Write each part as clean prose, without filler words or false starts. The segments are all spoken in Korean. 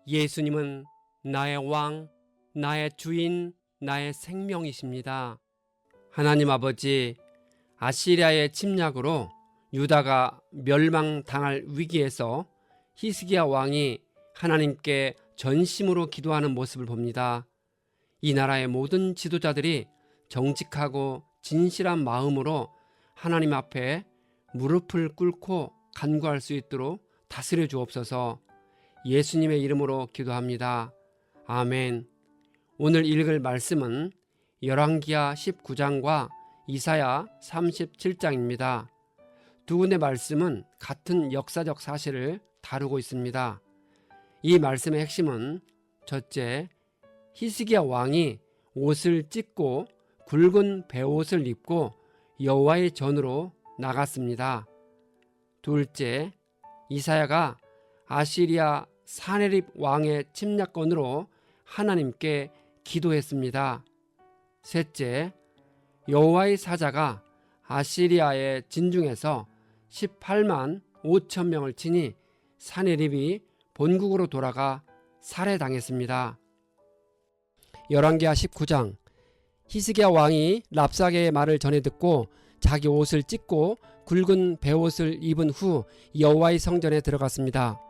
예수님은 나의 왕, 나의 주인, 나의 생명이십니다. 하나님 아버지, 아시리아의 침략으로 유다가 멸망당할 위기에서 히스기야 왕이 하나님께 전심으로 기도하는 모습을 봅니다. 이 나라의 모든 지도자들이 정직하고 진실한 마음으로 하나님 앞에 무릎을 꿇고 간구할 수 있도록 다스려 주옵소서. 예수님의 이름으로 기도합니다. 아멘. 오늘 읽을 말씀은 열왕기하 19장과 이사야 37장입니다. 두 군데 말씀은 같은 역사적 사실을 다루고 있습니다. 이 말씀의 핵심은 첫째, 히스기야 왕이 옷을 찢고 굵은 베옷을 입고 여호와의 전으로 나갔습니다. 둘째, 이사야가 아시리아 사네립 왕의 침략권으로 하나님께 기도했습니다. 셋째, 여호와의 사자가 아시리아의 진중에서 18만 5천 명을 치니 사네립이 본국으로 돌아가 살해당했습니다. 열왕기하 19장, 히스기야 왕이 랍사게의 말을 전해 듣고 자기 옷을 찢고 굵은 베옷을 입은 후 여호와의 성전에 들어갔습니다.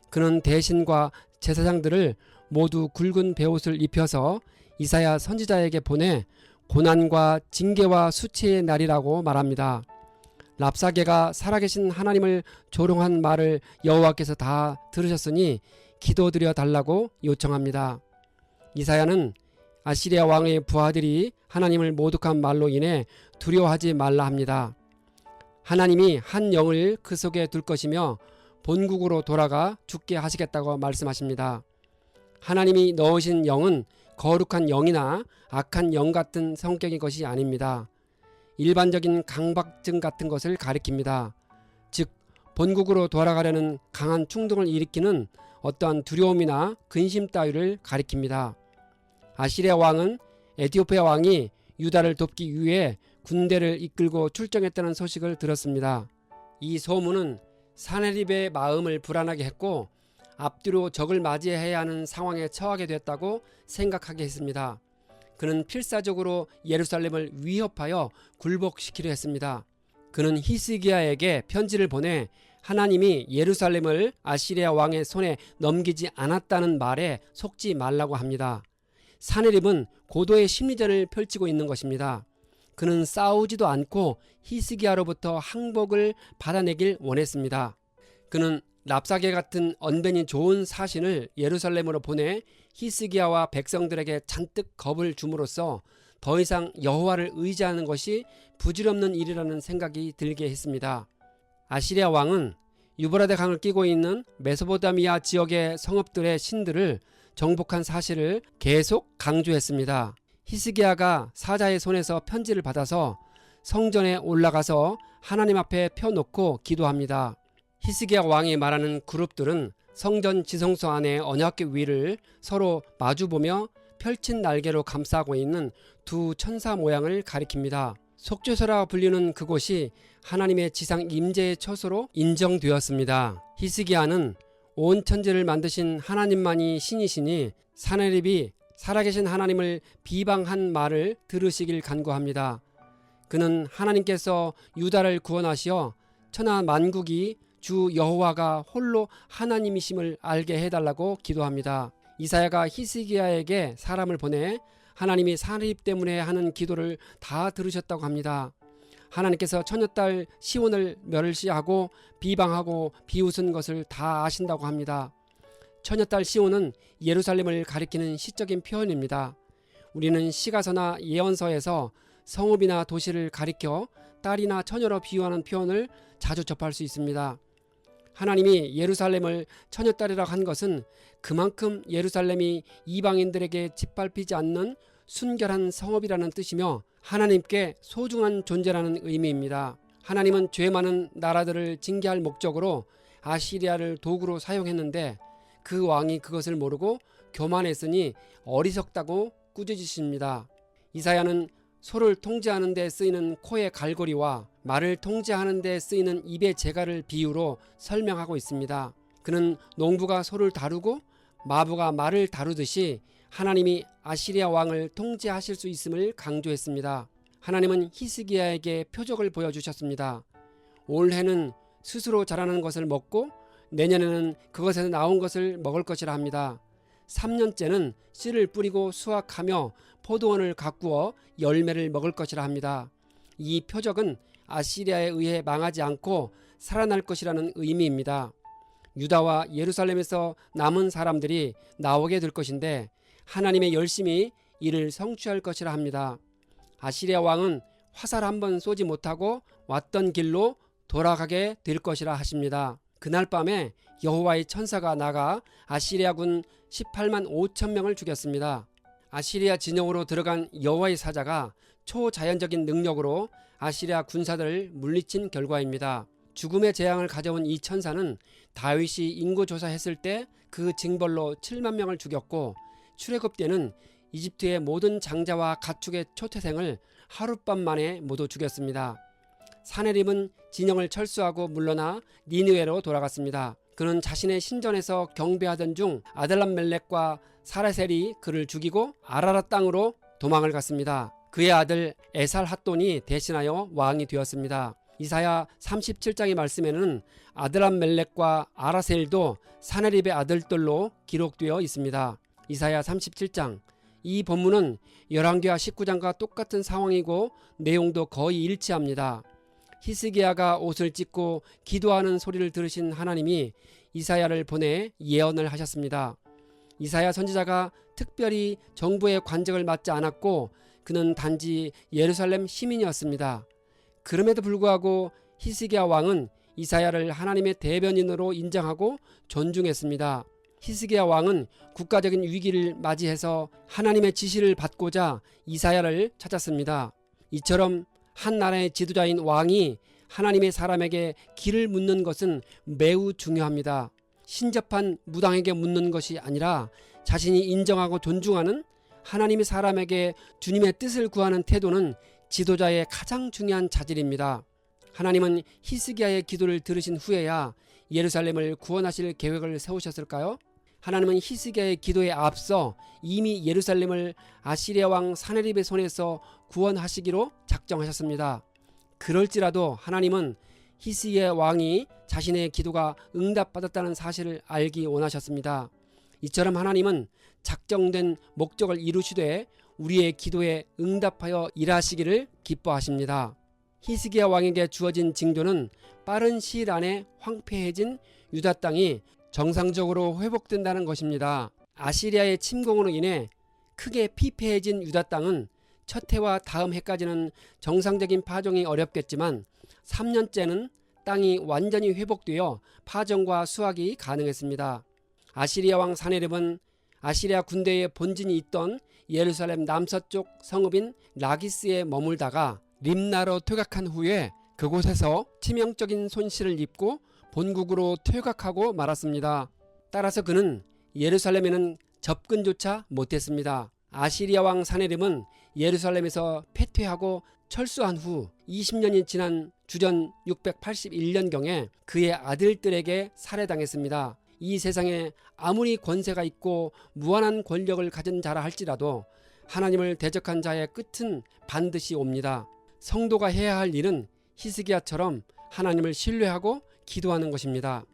그는 대신과 제사장들을 모두 굵은 베옷을 입혀서 이사야 선지자에게 보내 고난과 징계와 수치의 날이라고 말합니다. 랍사게가 살아계신 하나님을 조롱한 말을 여호와께서 다 들으셨으니 기도드려 달라고 요청합니다. 이사야는 아시리아 왕의 부하들이 하나님을 모독한 말로 인해 두려워하지 말라 합니다. 하나님이 한 영을 그 속에 둘 것이며 본국으로 돌아가 죽게 하시겠다고 말씀하십니다. 하나님이 넣으신 영은 거룩한 영이나 악한 영 같은 성격의 것이 아닙니다. 일반적인 강박증 같은 것을 가리킵니다. 즉, 본국으로 돌아가려는 강한 충동을 일으키는 어떠한 두려움이나 근심 따위를 가리킵니다. 아시리아 왕은 에티오피아 왕이 유다를 돕기 위해 군대를 이끌고 출정했다는 소식을 들었습니다. 이 소문은 사네립의 마음을 불안하게 했고 앞뒤로 적을 맞이해야 하는 상황에 처하게 됐다고 생각하게 했습니다. 그는 필사적으로 예루살렘을 위협하여 굴복시키려 했습니다. 그는 히스기야에게 편지를 보내 하나님이 예루살렘을 아시리아 왕의 손에 넘기지 않았다는 말에 속지 말라고 합니다. 사네립은 고도의 심리전을 펼치고 있는 것입니다. 그는 싸우지도 않고 히스기야로부터 항복을 받아내길 원했습니다. 그는 랍사게 같은 언변이 좋은 사신을 예루살렘으로 보내 히스기야와 백성들에게 잔뜩 겁을 줌으로써 더 이상 여호와를 의지하는 것이 부질없는 일이라는 생각이 들게 했습니다. 아시리아 왕은 유브라데 강을 끼고 있는 메소포타미아 지역의 성읍들의 신들을 정복한 사실을 계속 강조했습니다. 히스기야가 사자의 손에서 편지를 받아서 성전에 올라가서 하나님 앞에 펴놓고 기도합니다. 히스기야 왕이 말하는 그룹들은 성전 지성소 안의 언약궤 위를 서로 마주보며 펼친 날개로 감싸고 있는 두 천사 모양을 가리킵니다. 속죄소라 불리는 그곳이 하나님의 지상 임재의 처소로 인정되었습니다. 히스기야는 온 천지를 만드신 하나님만이 신이시니 사네립이 살아계신 하나님을 비방한 말을 들으시길 간구합니다. 그는 하나님께서 유다를 구원하시어 천하 만국이 주 여호와가 홀로 하나님이심을 알게 해달라고 기도합니다. 이사야가 히스기야에게 사람을 보내 하나님이 사네립 때문에 하는 기도를 다 들으셨다고 합니다. 하나님께서 처녀딸 시온을 멸시하고 비방하고 비웃은 것을 다 아신다고 합니다. 처녀딸 시온은 예루살렘을 가리키는 시적인 표현입니다. 우리는 시가서나 예언서에서 성읍이나 도시를 가리켜 딸이나 처녀로 비유하는 표현을 자주 접할 수 있습니다. 하나님이 예루살렘을 처녀딸이라고 한 것은 그만큼 예루살렘이 이방인들에게 짓밟히지 않는 순결한 성읍이라는 뜻이며 하나님께 소중한 존재라는 의미입니다. 하나님은 죄 많은 나라들을 징계할 목적으로 아시리아를 도구로 사용했는데 그 왕이 그것을 모르고 교만했으니 어리석다고 꾸짖으십니다. 이사야는 소를 통제하는 데 쓰이는 코의 갈고리와 말을 통제하는 데 쓰이는 입의 재갈을 비유로 설명하고 있습니다. 그는 농부가 소를 다루고 마부가 말을 다루듯이 하나님이 아시리아 왕을 통제하실 수 있음을 강조했습니다. 하나님은 히스기야에게 표적을 보여주셨습니다. 올해는 스스로 자라는 것을 먹고 내년에는 그것에서 나온 것을 먹을 것이라 합니다. 3년째는 씨를 뿌리고 수확하며 포도원을 가꾸어 열매를 먹을 것이라 합니다. 이 표적은 아시리아에 의해 망하지 않고 살아날 것이라는 의미입니다. 유다와 예루살렘에서 남은 사람들이 나오게 될 것인데 하나님의 열심히 이를 성취할 것이라 합니다. 아시리아 왕은 화살 한 번 쏘지 못하고 왔던 길로 돌아가게 될 것이라 하십니다. 그날 밤에 여호와의 천사가 나가 아시리아군 18만 5천 명을 죽였습니다. 아시리아 진영으로 들어간 여호와의 사자가 초자연적인 능력으로 아시리아 군사들을 물리친 결과입니다. 죽음의 재앙을 가져온 이 천사는 다윗이 인구조사했을 때 그 징벌로 7만 명을 죽였고 출애굽 때는 이집트의 모든 장자와 가축의 초태생을 하룻밤 만에 모두 죽였습니다. 사네립은 진영을 철수하고 물러나 니느웨로 돌아갔습니다. 그는 자신의 신전에서 경배하던 중 아들람멜렉과 사라셀이 그를 죽이고 아라랏 땅으로 도망을 갔습니다. 그의 아들 에살핫돈이 대신하여 왕이 되었습니다. 이사야 37장의 말씀에는 아드람멜렉과 아라셀도 사네립의 아들들로 기록되어 있습니다. 이사야 37장. 이 본문은 열왕기하 19장과 똑같은 상황이고 내용도 거의 일치합니다. 히스기야가 옷을 찢고 기도하는 소리를 들으신 하나님이 이사야를 보내 예언을 하셨습니다. 이사야 선지자가 특별히 정부의 관직을 맡지 않았고 그는 단지 예루살렘 시민이었습니다. 그럼에도 불구하고 히스기야 왕은 이사야를 하나님의 대변인으로 인정하고 존중했습니다. 히스기야 왕은 국가적인 위기를 맞이해서 하나님의 지시를 받고자 이사야를 찾았습니다. 이처럼 한 나라의 지도자인 왕이 하나님의 사람에게 길을 묻는 것은 매우 중요합니다. 신접한 무당에게 묻는 것이 아니라 자신이 인정하고 존중하는 하나님의 사람에게 주님의 뜻을 구하는 태도는 지도자의 가장 중요한 자질입니다. 하나님은 히스기야의 기도를 들으신 후에야 예루살렘을 구원하실 계획을 세우셨을까요? 하나님은 히스기야의 기도에 앞서 이미 예루살렘을 아시리아 왕 사네립의 손에서 구원하시기로 작정하셨습니다. 그럴지라도 하나님은 히스기야 왕이 자신의 기도가 응답받았다는 사실을 알기 원하셨습니다. 이처럼 하나님은 작정된 목적을 이루시되 우리의 기도에 응답하여 일하시기를 기뻐하십니다. 히스기야 왕에게 주어진 징조는 빠른 시일 안에 황폐해진 유다 땅이 정상적으로 회복된다는 것입니다. 아시리아의 침공으로 인해 크게 피폐해진 유다 땅은 첫 해와 다음 해까지는 정상적인 파종이 어렵겠지만 3년째는 땅이 완전히 회복되어 파종과 수확이 가능했습니다. 아시리아 왕 사네립은 아시리아 군대의 본진이 있던 예루살렘 남서쪽 성읍인 라기스에 머물다가 림나로 퇴각한 후에 그곳에서 치명적인 손실을 입고 본국으로 퇴각하고 말았습니다. 따라서 그는 예루살렘에는 접근조차 못했습니다. 아시리아 왕 사네립은 예루살렘에서 패퇴하고 철수한 후 20년이 지난 주전 681년경에 그의 아들들에게 살해당했습니다. 이 세상에 아무리 권세가 있고 무한한 권력을 가진 자라 할지라도 하나님을 대적한 자의 끝은 반드시 옵니다. 성도가 해야 할 일은 히스기야처럼 하나님을 신뢰하고 기도하는 것입니다.